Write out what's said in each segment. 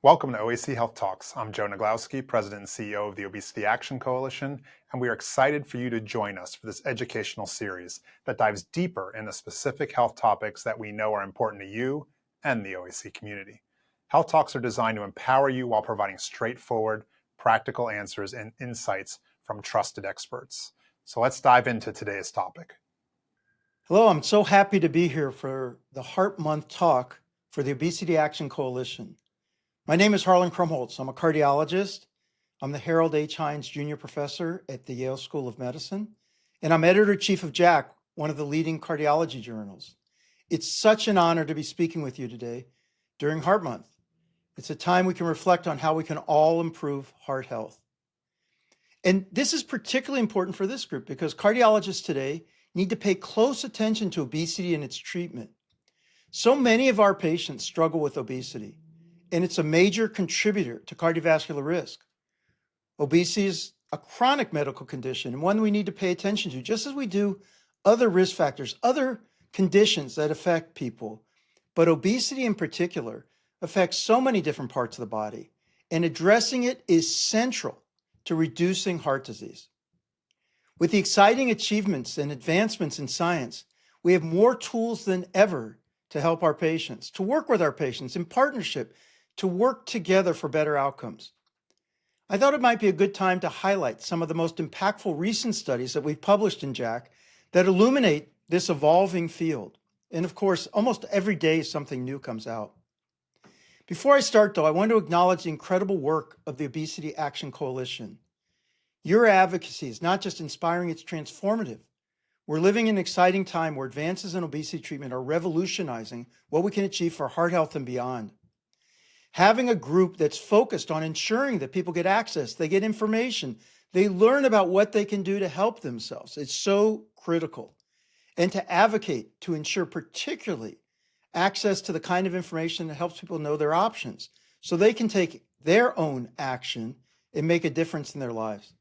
Welcome to OAC Health Talks. I'm Joe Naglowski, President and CEO of the Obesity Action Coalition, and we are excited for you to join us for this educational series that dives deeper into specific health topics that we know are important to you and the OAC community. Health Talks are designed to empower you while providing straightforward, practical answers and insights from trusted experts. So let's dive into today's topic. Hello, I'm so happy to be here for the Heart Month talk for the Obesity Action Coalition. My name is Harlan Krumholz. I'm a cardiologist. I'm the Harold H. Hines Jr. Professor at the Yale School of Medicine, and I'm editor-in-chief of JACC, one of the leading cardiology journals. It's such an honor to be speaking with you today during Heart Month. It's a time we can reflect on how we can all improve heart health. And this is particularly important for this group because cardiologists today need to pay close attention to obesity and its treatment. So many of our patients struggle with obesity, and it's a major contributor to cardiovascular risk. Obesity is a chronic medical condition and one we need to pay attention to, just as we do other risk factors, other conditions that affect people. But obesity in particular affects so many different parts of the body, and addressing it is central to reducing heart disease. With the exciting achievements and advancements in science, we have more tools than ever to help our patients, to work with our patients in partnership, to work together for better outcomes. I thought it might be a good time to highlight some of the most impactful recent studies that we've published in JACC that illuminate this evolving field. And of course, almost every day something new comes out. Before I start though, I want to acknowledge the incredible work of the Obesity Action Coalition. Your advocacy is not just inspiring, it's transformative. We're living in an exciting time where advances in obesity treatment are revolutionizing what we can achieve for heart health and beyond. Having a group that's focused on ensuring that people get access, they get information, they learn about what they can do to help themselves. It's so critical. And to advocate to ensure particularly access to the kind of information that helps people know their options so they can take their own action and make a difference in their lives.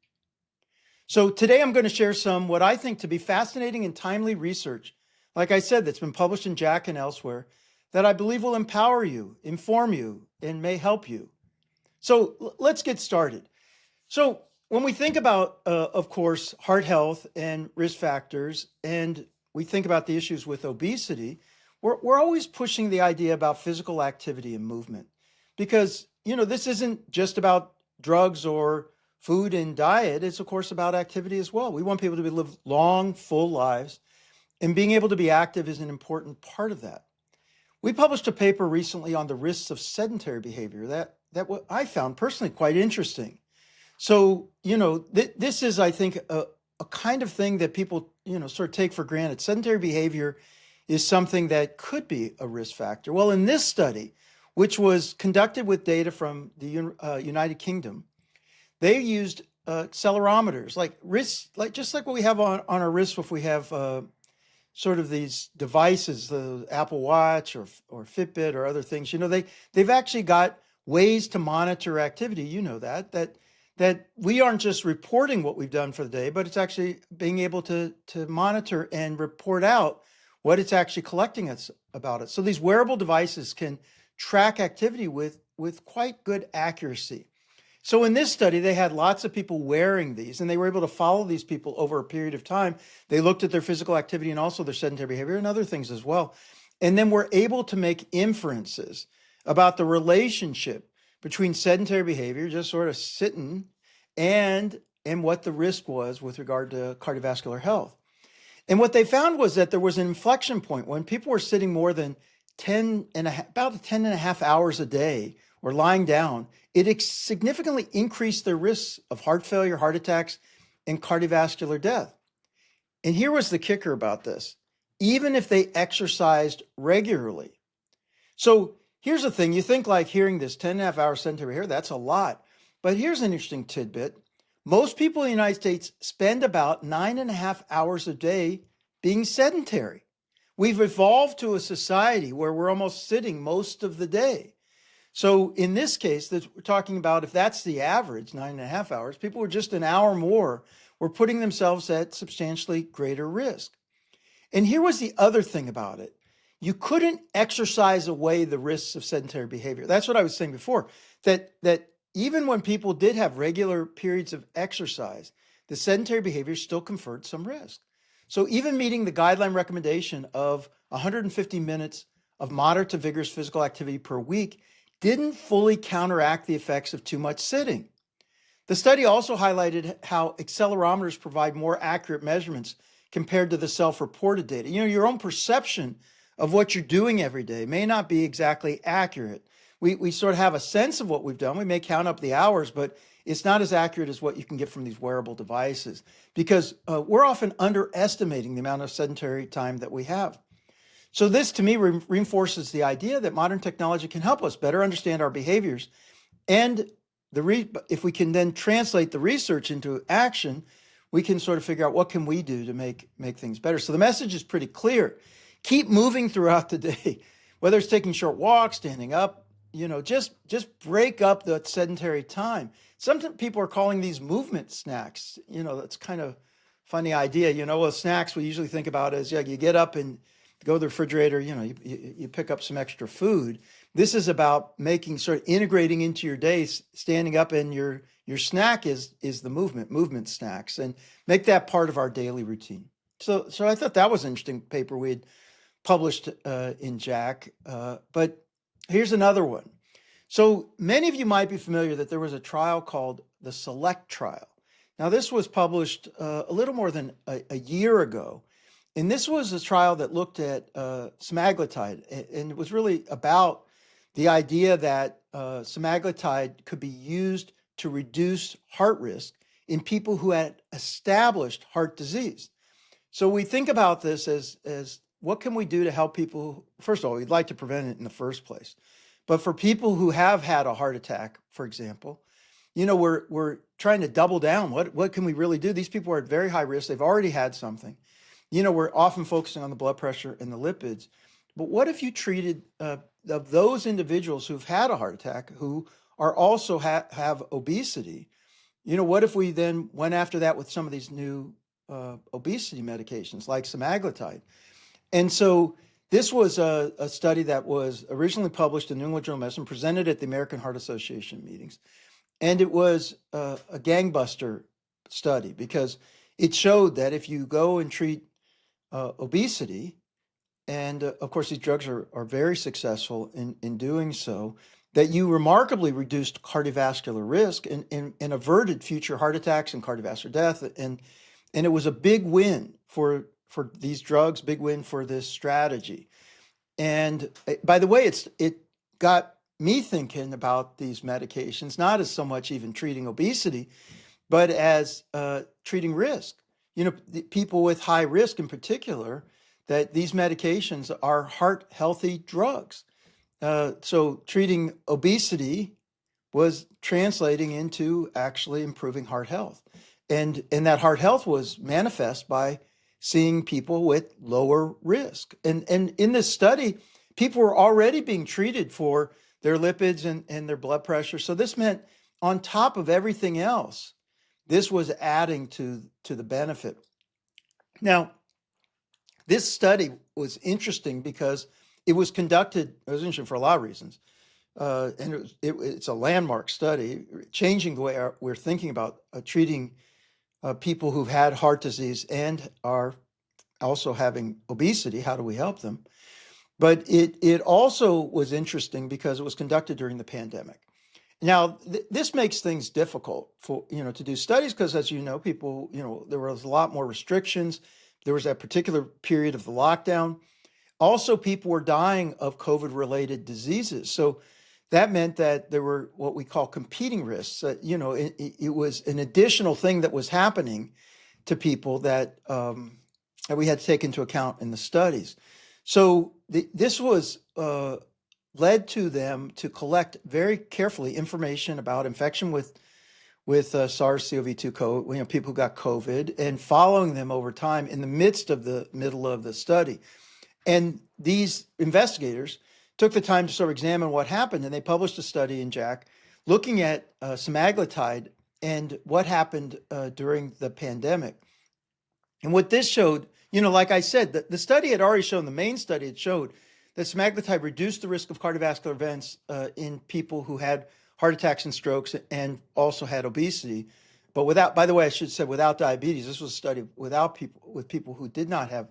So today I'm going to share some what I think to be fascinating and timely research, like I said, that's been published in JACC and elsewhere, that I believe will empower you, inform you, and may help you. So let's get started. So when we think about, of course, heart health and risk factors, and we think about the issues with obesity, we're always pushing the idea about physical activity and movement because, this isn't just about drugs or food and diet. It's, of course, about activity as well. We want people to live long, full lives, and being able to be active is an important part of that. We published a paper recently on the risks of sedentary behavior that what I found personally quite interesting. So, this is, I think, a kind of thing that people, sort of take for granted. Sedentary behavior is something that could be a risk factor. Well, in this study, which was conducted with data from the United Kingdom, they used accelerometers, just like what we have on our wrists if we have sort of these devices, the Apple Watch or Fitbit or other things. They've actually got ways to monitor activity. That we aren't just reporting what we've done for the day, but it's actually being able to monitor and report out what it's actually collecting us about it. So these wearable devices can track activity with quite good accuracy. So in this study, they had lots of people wearing these, and they were able to follow these people over a period of time. They looked at their physical activity and also their sedentary behavior and other things as well. And then were able to make inferences about the relationship between sedentary behavior, just sort of sitting, and what the risk was with regard to cardiovascular health. And what they found was that there was an inflection point when people were sitting more than about 10 and a half hours a day or lying down, it significantly increased their risks of heart failure, heart attacks, and cardiovascular death. And here was the kicker about this, even if they exercised regularly. So here's the thing, you think like hearing this 10 and a half hours sedentary behavior, that's a lot. But here's an interesting tidbit. Most people in the United States spend about 9.5 hours a day being sedentary. We've evolved to a society where we're almost sitting most of the day. So in this case, that we're talking about, if that's the average, 9.5 hours, people who are just an hour more were putting themselves at substantially greater risk. And here was the other thing about it. You couldn't exercise away the risks of sedentary behavior. That's what I was saying before. that even when people did have regular periods of exercise, the sedentary behavior still conferred some risk. So even meeting the guideline recommendation of 150 minutes of moderate to vigorous physical activity per week didn't fully counteract the effects of too much sitting. The study also highlighted how accelerometers provide more accurate measurements compared to the self-reported data. Your own perception of what you're doing every day may not be exactly accurate. We sort of have a sense of what we've done. We may count up the hours, but it's not as accurate as what you can get from these wearable devices because we're often underestimating the amount of sedentary time that we have. So this, to me, reinforces the idea that modern technology can help us better understand our behaviors. And if we can then translate the research into action, we can sort of figure out what can we do to make things better. So the message is pretty clear. Keep moving throughout the day, whether it's taking short walks, standing up, just break up the sedentary time. Sometimes people are calling these movement snacks. That's kind of funny idea. Well, snacks we usually think about as, you get up and go to the refrigerator, you pick up some extra food. This is about sort of integrating into your day, standing up, and your snack is the movement snacks, and make that part of our daily routine. So I thought that was an interesting paper we had published in JACC. But here's another one. So many of you might be familiar that there was a trial called the SELECT trial. Now, this was published a little more than a year ago. And this was a trial that looked at semaglutide, and it was really about the idea that semaglutide could be used to reduce heart risk in people who had established heart disease. So we think about this as what can we do to help people? First of all, we'd like to prevent it in the first place. But for people who have had a heart attack, for example, we're trying to double down. What can we really do? These people are at very high risk. They've already had something. We're often focusing on the blood pressure and the lipids. But what if you treated of those individuals who've had a heart attack, who are also have obesity? What if we then went after that with some of these new obesity medications like semaglutide? And so this was a study that was originally published in New England Journal of Medicine, presented at the American Heart Association meetings. And it was a gangbuster study because it showed that if you go and treat obesity, and of course these drugs are very successful in doing so, that you remarkably reduced cardiovascular risk and averted future heart attacks and cardiovascular death. And it was a big win for these drugs, big win for this strategy. And by the way, it got me thinking about these medications, not as so much even treating obesity, but as treating risk. People with high risk in particular, that these medications are heart healthy drugs. So treating obesity was translating into actually improving heart health. And that heart health was manifest by seeing people with lower risk. And in this study, people were already being treated for their lipids and their blood pressure. So this meant on top of everything else, this was adding to the benefit. Now, this study was interesting because it was interesting for a lot of reasons. And it's a landmark study, changing the way we're thinking about treating people who've had heart disease and are also having obesity. How do we help them? But it also was interesting because it was conducted during the pandemic. Now, this makes things difficult for, to do studies because, as people, there was a lot more restrictions. There was that particular period of the lockdown. Also, people were dying of COVID-related diseases. So that meant that there were what we call competing risks. It was an additional thing that was happening to people that we had to take into account in the studies. So this was led to them to collect very carefully information about infection with SARS-CoV-2 COVID, people who got COVID, and following them over time in the middle of the study. And these investigators took the time to sort of examine what happened, and they published a study in JACC looking at semaglutide and what happened during the pandemic. And what this showed, like I said, the study had already shown, the main study had showed that semaglutide reduced the risk of cardiovascular events in people who had heart attacks and strokes and also had obesity. But without, by the way, I should say without diabetes. This was a study without people who did not have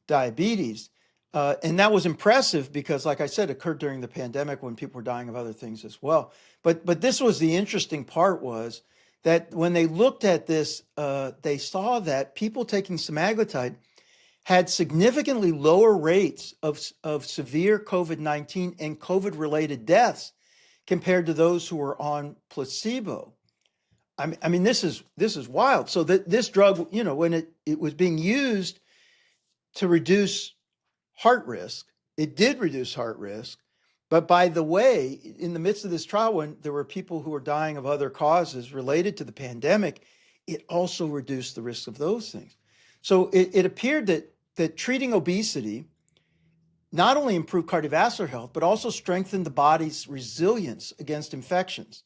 diabetes. And that was impressive because, like I said, it occurred during the pandemic when people were dying of other things as well. But this was the interesting part, was that when they looked at this, they saw that people taking semaglutide had significantly lower rates of severe COVID-19 and COVID-related deaths compared to those who were on placebo. I mean, this is wild. So that this drug, when it was being used to reduce heart risk, it did reduce heart risk. But by the way, in the midst of this trial, when there were people who were dying of other causes related to the pandemic, it also reduced the risk of those things. So it appeared that treating obesity not only improved cardiovascular health, but also strengthened the body's resilience against infections.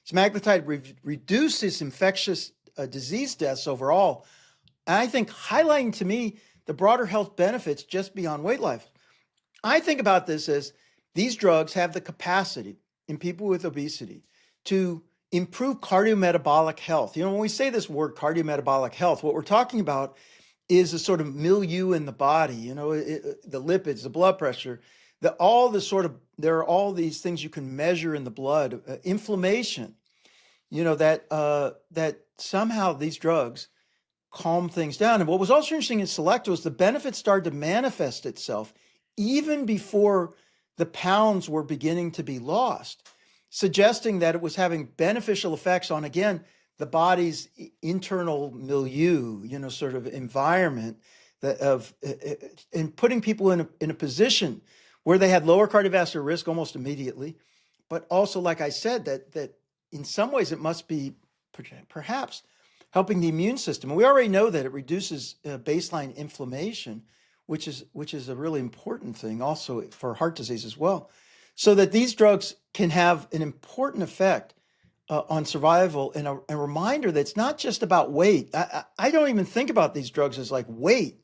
Semaglutide reduces infectious disease deaths overall. And I think highlighting to me the broader health benefits just beyond weight loss. I think about this as these drugs have the capacity in people with obesity to improve cardiometabolic health. When we say this word cardiometabolic health, what we're talking about is a sort of milieu in the body, the lipids, the blood pressure, there are all these things you can measure in the blood, inflammation, that somehow these drugs calm things down. And what was also interesting in SELECT was the benefit started to manifest itself even before the pounds were beginning to be lost, suggesting that it was having beneficial effects on, again, the body's internal milieu, sort of environment and putting people in a position where they had lower cardiovascular risk almost immediately, but also, like I said, that in some ways it must be perhaps helping the immune system. And we already know that it reduces baseline inflammation, which is a really important thing also for heart disease as well. So that these drugs can have an important effect on survival, and a reminder that it's not just about weight. I don't even think about these drugs as like weight.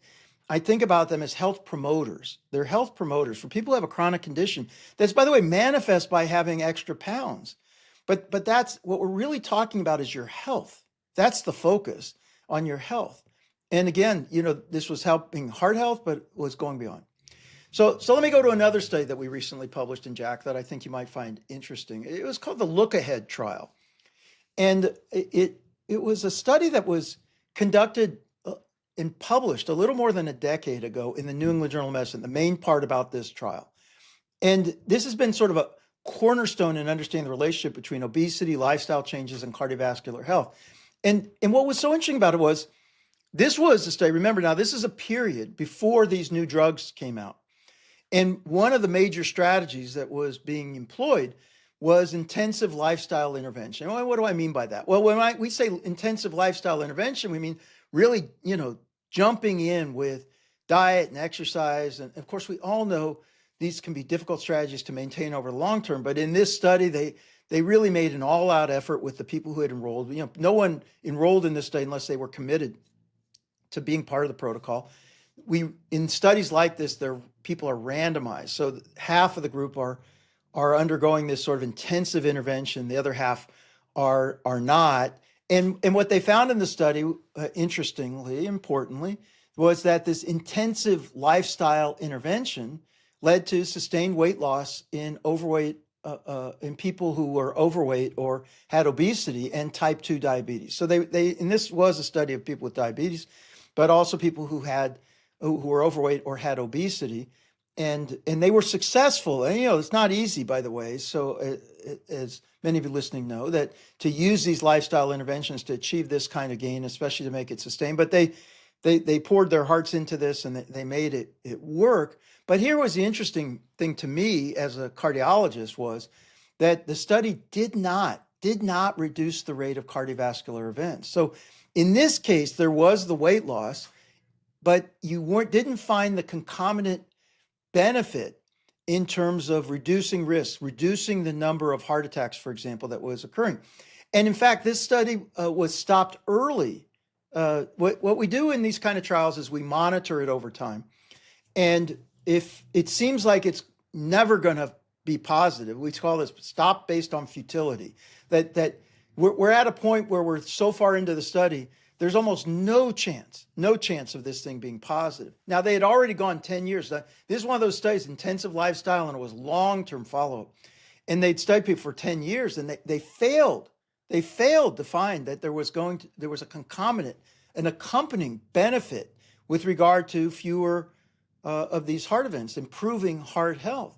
I think about them as health promoters. They're health promoters for people who have a chronic condition that's, by the way, manifest by having extra pounds. But that's what we're really talking about, is your health. That's the focus, on your health. And again, this was helping heart health, but was going beyond. So let me go to another study that we recently published in JACC that I think you might find interesting. It was called the Look Ahead trial. And it was a study that was conducted and published a little more than a decade ago in the New England Journal of Medicine, the main part about this trial. And this has been sort of a cornerstone in understanding the relationship between obesity, lifestyle changes, and cardiovascular health. And what was so interesting about it was, this was a study, remember now, this is a period before these new drugs came out. And one of the major strategies that was being employed was intensive lifestyle intervention. Well, what do I mean by that? Well, when we say intensive lifestyle intervention, we mean really, jumping in with diet and exercise. And of course, we all know these can be difficult strategies to maintain over the long term. But in this study, they really made an all-out effort with the people who had enrolled. No one enrolled in this study unless they were committed to being part of the protocol. In studies like this, people are randomized. So half of the group are undergoing this sort of intensive intervention. The other half are not. And what they found in the study, importantly, was that this intensive lifestyle intervention led to sustained weight loss in in people who were overweight or had obesity and type 2 diabetes. So and this was a study of people with diabetes, but also people who were overweight or had obesity. And they were successful. And, it's not easy, by the way. So as many of you listening know, that to use these lifestyle interventions to achieve this kind of gain, especially to make it sustained, but they poured their hearts into this and they made it work. But here was the interesting thing to me as a cardiologist, was that the study did not reduce the rate of cardiovascular events. So in this case, there was the weight loss, but you didn't find the concomitant benefit in terms of reducing risk, reducing the number of heart attacks, for example, that was occurring. And in fact, this study was stopped early. What we do in these kind of trials is we monitor it over time. And if it seems like it's never going to be positive. We call this stop based on futility. That we're at a point where we're so far into the study, there's almost no chance of this thing being positive. Now, they had already gone 10 years. This is one of those studies, intensive lifestyle, and it was long-term follow-up. And they'd studied people for 10 years, and they failed. They failed to find that there was a concomitant, an accompanying benefit with regard to fewer of these heart events, improving heart health.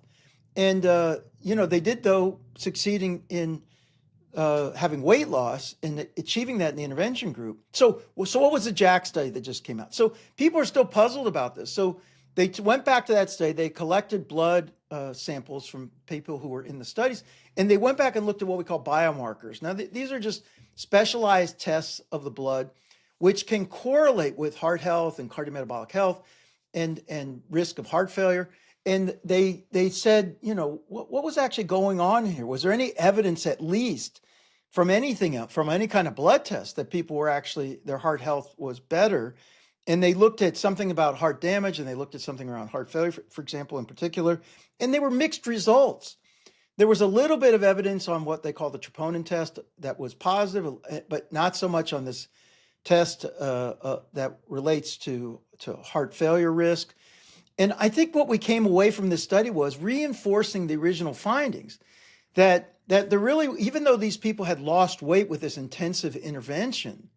And, they did, though, succeeding in having weight loss and achieving that in the intervention group. So what was the JACC study that just came out? So people are still puzzled about this. So they went back to that study. They collected blood samples from people who were in the studies, and they went back and looked at what we call biomarkers. Now, these are just specialized tests of the blood, which can correlate with heart health and cardiometabolic health and risk of heart failure. And they said, what was actually going on here? Was there any evidence, at least from anything else, from any kind of blood test, that people were actually, their heart health was better? And they looked at something about heart damage, and they looked at something around heart failure, for example, in particular, and they were mixed results. There was a little bit of evidence on what they call the troponin test that was positive, but not so much on this test that relates to heart failure risk. And I think what we came away from this study was reinforcing the original findings that there really, even though these people had lost weight with this intensive intervention,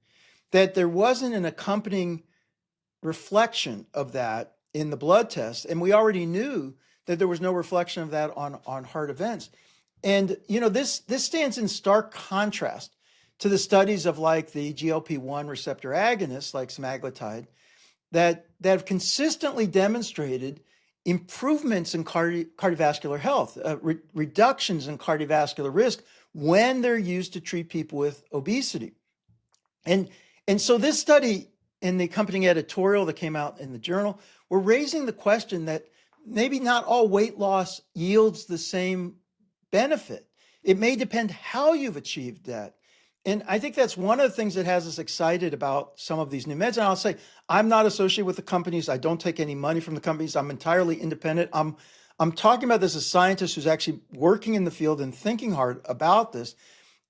that there wasn't an accompanying reflection of that in the blood test. And we already knew that there was no reflection of that on heart events. And, this stands in stark contrast to the studies of like the GLP-1 receptor agonists like semaglutide that have consistently demonstrated improvements in cardiovascular health, reductions in cardiovascular risk when they're used to treat people with obesity. And so this study and the accompanying editorial that came out in the journal were raising the question that maybe not all weight loss yields the same benefit. It may depend how you've achieved that. And I think that's one of the things that has us excited about some of these new meds. And I'll say, I'm not associated with the companies. I don't take any money from the companies. I'm entirely independent. I'm talking about this as a scientist who's actually working in the field and thinking hard about this.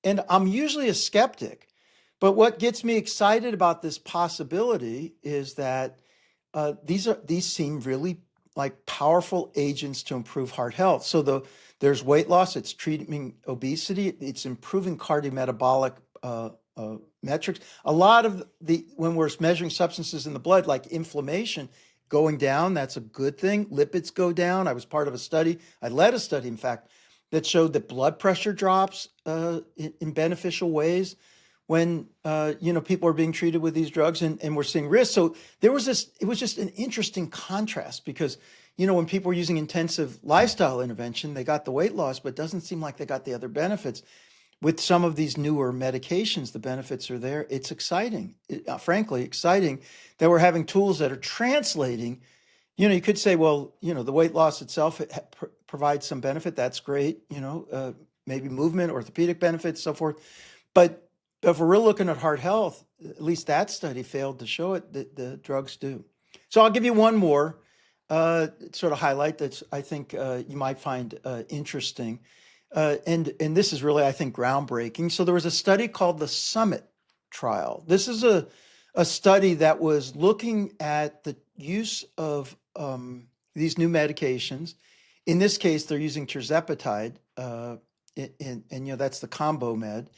And I'm usually a skeptic. But what gets me excited about this possibility is that these seem really like powerful agents to improve heart health. So there's weight loss, it's treating obesity, it's improving cardiometabolic metrics. A lot of when we're measuring substances in the blood, like inflammation going down, that's a good thing. Lipids go down. I was part of a study, I led a study, in fact, that showed that blood pressure drops in beneficial ways when people are being treated with these drugs and we're seeing risk. So it was just an interesting contrast because, when people were using intensive lifestyle intervention, they got the weight loss, but it doesn't seem like they got the other benefits. With some of these newer medications, the benefits are there. It's exciting, frankly, exciting that we're having tools that are translating. You could say, well, the weight loss itself provides some benefit. That's great. Maybe movement, orthopedic benefits, so forth. But if we're really looking at heart health, at least that study failed to show it that the drugs do. So I'll give you one more sort of highlight that I think you might find interesting. And this is really, I think, groundbreaking. So there was a study called the Summit trial. This is a study that was looking at the use of these new medications. In this case, they're using tirzepatide, and that's the combo med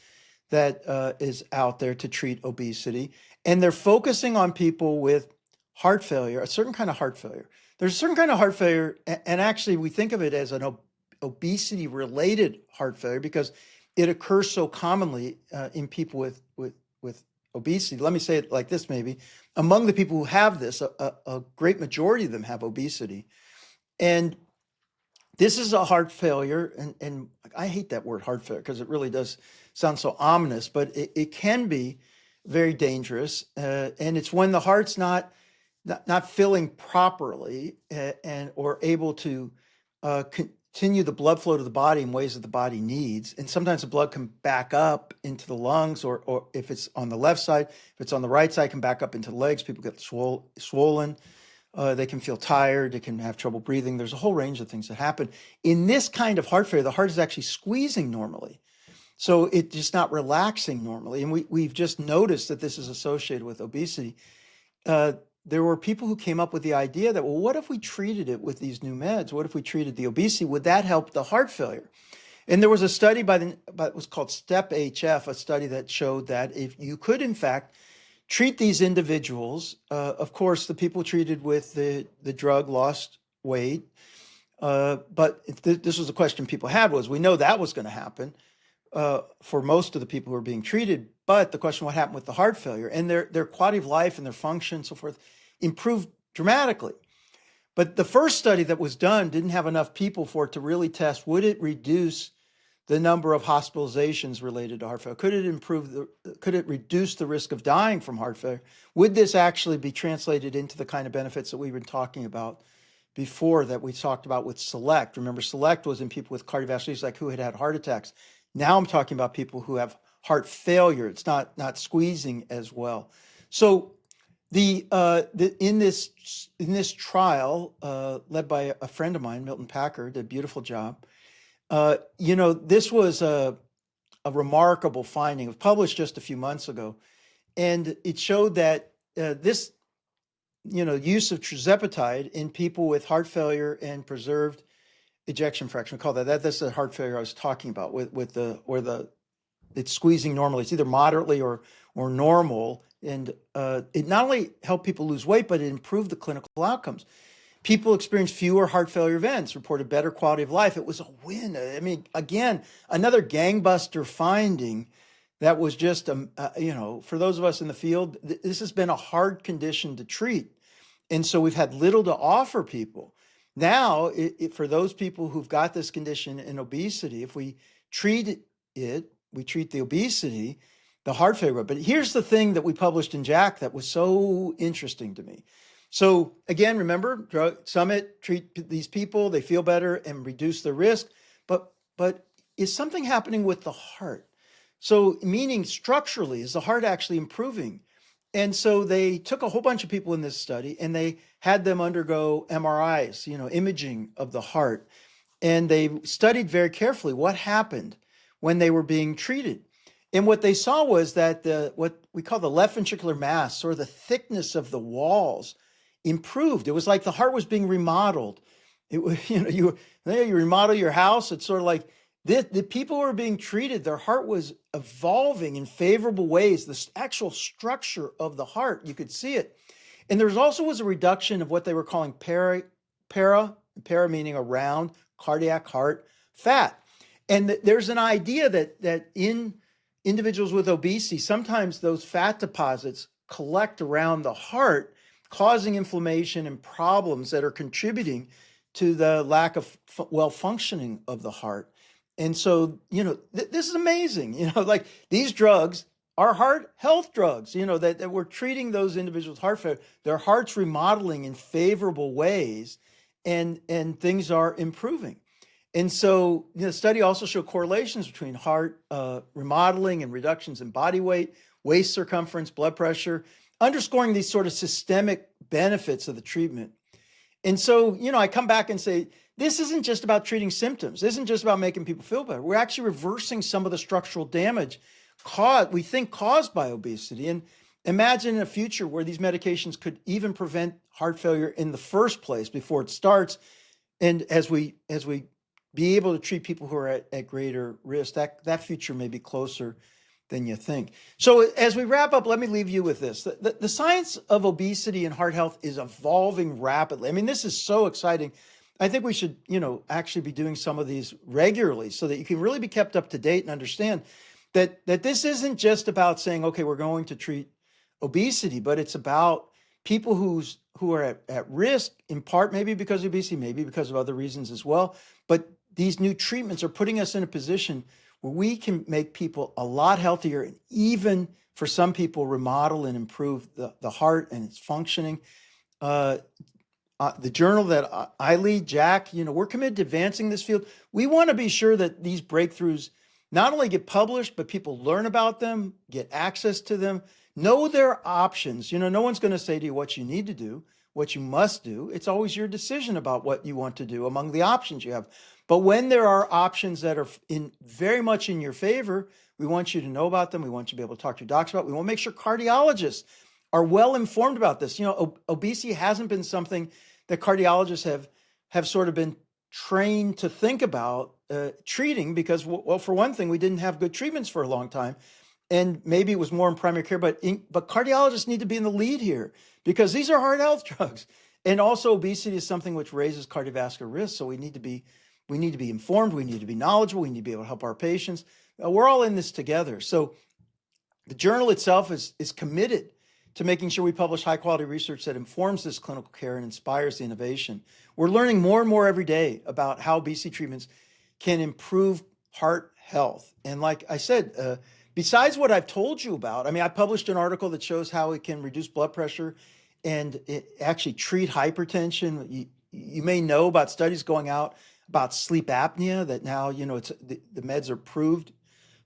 that is out there to treat obesity. And they're focusing on people with heart failure, a certain kind of heart failure. There's a certain kind of heart failure, and actually we think of it as an obesity-related heart failure because it occurs so commonly in people with obesity. Let me say it like this, maybe. Among the people who have this, a great majority of them have obesity. And this is a heart failure, and I hate that word heart failure because it really does sound so ominous, but it can be very dangerous. And it's when the heart's not filling properly or able to continue the blood flow to the body in ways that the body needs. And sometimes the blood can back up into the lungs, or if it's on the left side, if it's on the right side, can back up into the legs. People get swollen. They can feel tired. They can have trouble breathing. There's a whole range of things that happen. In this kind of heart failure, the heart is actually squeezing normally. So it's just not relaxing normally. And we've just noticed that this is associated with obesity. There were people who came up with the idea that, well, what if we treated it with these new meds? What if we treated the obesity? Would that help the heart failure? And there was a study it was called STEP-HF, a study that showed that if you could, in fact, treat these individuals, of course, the people treated with the drug lost weight. But this was a question people had was, we know that was going to happen for most of the people who are being treated. But the question, what happened with the heart failure? And their quality of life and their function and so forth improved dramatically. But the first study that was done didn't have enough people for it to really test, would it reduce the number of hospitalizations related to heart failure? Could it reduce the risk of dying from heart failure? Would this actually be translated into the kind of benefits that we've been talking about before, that we talked about with SELECT? Remember, SELECT was in people with cardiovascular disease, like who had heart attacks. Now I'm talking about people who have heart failure. It's not squeezing as well. So in this trial led by a friend of mine, Milton Packard, did a beautiful job. This was a remarkable finding. It was published just a few months ago, and it showed that this use of tirzepatide in people with heart failure and preserved ejection fraction, we call that's the heart failure I was talking about it's squeezing normally. It's either moderately or normal. And it not only helped people lose weight, but it improved the clinical outcomes. People experienced fewer heart failure events, reported better quality of life. It was a win. I mean, again, another gangbuster finding that was just, for those of us in the field, this has been a hard condition to treat. And so we've had little to offer people. Now, for those people who've got this condition in obesity, if we treat it, we treat the obesity, the heart failure. But here's the thing that we published in JACC that was so interesting to me. So again, remember, Drug Summit, treat these people, they feel better and reduce the risk. But is something happening with the heart? So meaning structurally, is the heart actually improving? And so they took a whole bunch of people in this study and they had them undergo MRIs, imaging of the heart. And they studied very carefully what happened when they were being treated. And what they saw was that what we call the left ventricular mass, or the thickness of the walls, improved. It was like the heart was being remodeled. It was, you remodel your house. It's sort of like the people who were being treated, their heart was evolving in favorable ways. The actual structure of the heart, you could see it. And there also was a reduction of what they were calling para meaning around cardiac heart fat. And there's an idea that in individuals with obesity, sometimes those fat deposits collect around the heart, causing inflammation and problems that are contributing to the lack of well-functioning of the heart. And so, this is amazing. Like these drugs are heart health drugs, that we're treating those individuals with heart failure, their heart's remodeling in favorable ways, and things are improving. And so the study also showed correlations between heart remodeling and reductions in body weight, waist circumference, blood pressure, underscoring these sort of systemic benefits of the treatment. And so, I come back and say, this isn't just about treating symptoms. This isn't just about making people feel better. We're actually reversing some of the structural damage caused by obesity. And imagine a future where these medications could even prevent heart failure in the first place before it starts. And as we be able to treat people who are at greater risk, that future may be closer than you think. So as we wrap up, let me leave you with this. The science of obesity and heart health is evolving rapidly. I mean, this is so exciting. I think we should, actually be doing some of these regularly so that you can really be kept up to date and understand that this isn't just about saying, okay, we're going to treat obesity, but it's about people who are at risk, in part maybe because of obesity, maybe because of other reasons as well. But these new treatments are putting us in a position where we can make people a lot healthier, and even for some people, remodel and improve the heart and its functioning. The journal that I lead, JACC, we're committed to advancing this field. We want to be sure that these breakthroughs not only get published, but people learn about them, get access to them, know their options. No one's going to say to you what you need to do. what you must do. It's always your decision about what you want to do among the options you have. But when there are options that are very much in your favor, we want you to know about them. We want you to be able to talk to your docs about it. We want to make sure cardiologists are well informed about this. Obesity hasn't been something that cardiologists have sort of been trained to think about treating because, well, for one thing, we didn't have good treatments for a long time. And maybe it was more in primary care, but cardiologists need to be in the lead here because these are heart health drugs. And also obesity is something which raises cardiovascular risk. So we need to be informed. We need to be knowledgeable. We need to be able to help our patients. We're all in this together. So the journal itself is committed to making sure we publish high quality research that informs this clinical care and inspires the innovation. We're learning more and more every day about how obesity treatments can improve heart health. And like I said, besides what I've told you about, I published an article that shows how it can reduce blood pressure and it actually treat hypertension. You may know about studies going out about sleep apnea that now, the meds are approved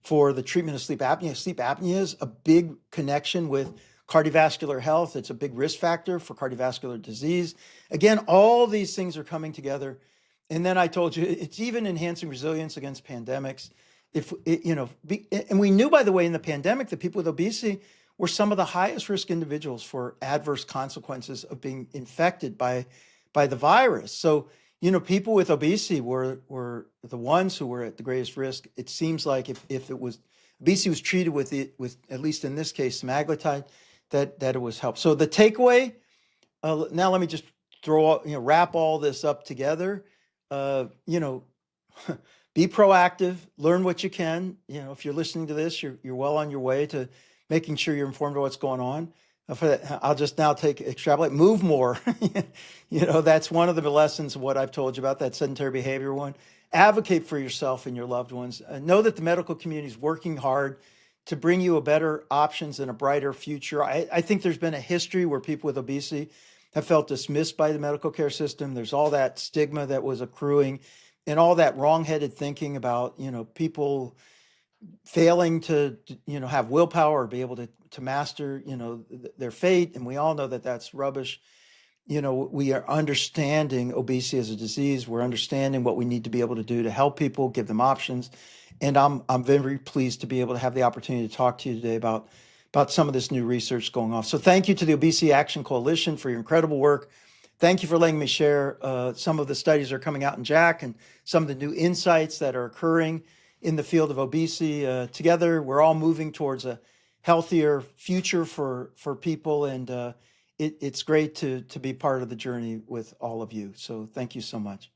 for the treatment of sleep apnea. Sleep apnea is a big connection with cardiovascular health. It's a big risk factor for cardiovascular disease. Again, all these things are coming together. And then I told you, it's even enhancing resilience against pandemics. And we knew, by the way, in the pandemic, that people with obesity were some of the highest risk individuals for adverse consequences of being infected by the virus. So, people with obesity were the ones who were at the greatest risk. It seems like if obesity was treated with at least in this case, semaglutide, that it was helped. So the takeaway, now let me just wrap all this up together. Be proactive, learn what you can. If you're listening to this, you're well on your way to making sure you're informed of what's going on. For that, I'll just now extrapolate, move more. That's one of the lessons of what I've told you about, that sedentary behavior one. Advocate for yourself and your loved ones. Know that the medical community is working hard to bring you a better options and a brighter future. I think there's been a history where people with obesity have felt dismissed by the medical care system. There's all that stigma that was accruing and all that wrong-headed thinking about, people failing to, have willpower or be able to master, their fate. And we all know that that's rubbish. We are understanding obesity as a disease. We're understanding what we need to be able to do to help people, give them options. And I'm very pleased to be able to have the opportunity to talk to you today about some of this new research going on. So thank you to the Obesity Action Coalition for your incredible work. Thank you for letting me share some of the studies that are coming out in JACC and some of the new insights that are occurring in the field of obesity. Together, we're all moving towards a healthier future for people, and it's great to be part of the journey with all of you. So thank you so much.